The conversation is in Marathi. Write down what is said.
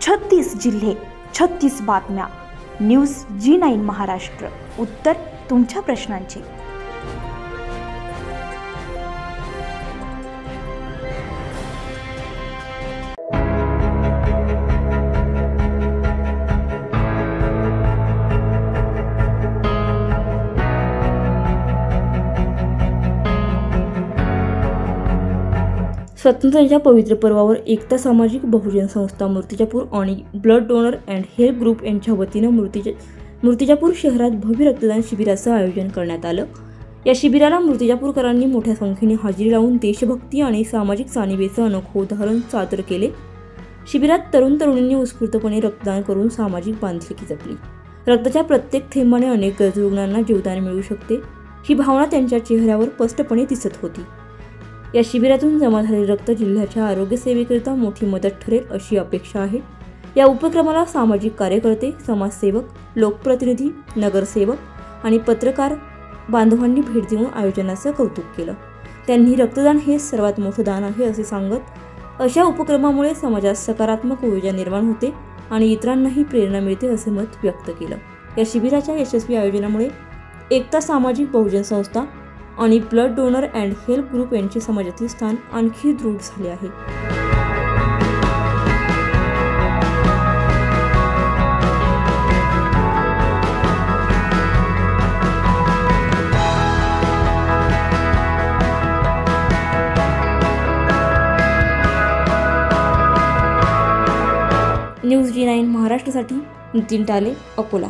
36 जिल्हे, 36 बातम्या. News G9 Maharashtra. उत्तर तुमच्या प्रश्नांची. स्वातंत्र्याच्या पवित्र पर्वावर एकता सामाजिक बहुजन संस्था मूर्तिजापूर आणि blood donor and health group यांच्या वतीनं मूर्तिजापूर शहरात भव्य रक्तदान शिबिराचं आयोजन करण्यात आलं. या शिबिराला मूर्तिजापूरकरांनी मोठ्या संख्येने हजेरी लावून देशभक्ती आणि सामाजिक जाणीवेचं अनोखं उदाहरण सादर केले. शिबिरात तरुण तरुणींनी उत्स्फूर्तपणे रक्तदान करून सामाजिक बांधिलकी जपली. रक्ताच्या प्रत्येक थेंबाने अनेक गरजू रुग्णांना जीवदान मिळू शकते, ही भावना त्यांच्या चेहऱ्यावर स्पष्टपणे दिसत होती. या शिबिरातून जमा झालेले रक्त जिल्ह्याच्या आरोग्य सेवेकरिता मोठी मदत ठरेल अशी अपेक्षा आहे. या उपक्रमाला सामाजिक कार्यकर्ते, समाजसेवक, लोकप्रतिनिधी, नगरसेवक आणि पत्रकार बांधवांनी भेट देऊन आयोजनाचं कौतुक केलं. त्यांनी रक्तदान हे सर्वात मोठं दान आहे असे सांगत अशा उपक्रमामुळे समाजात सकारात्मक ऊर्जा निर्माण होते आणि इतरांनाही प्रेरणा मिळते असे मत व्यक्त केलं. या शिबिराच्या यशस्वी आयोजनामुळे एकता सामाजिक बहुजन संस्था आणि blood donor and health group यांचे समाजातील स्थान आणखी दृढ झाले आहे. न्यूज G9 महाराष्ट्रासाठी नितीन टाले, अकोला.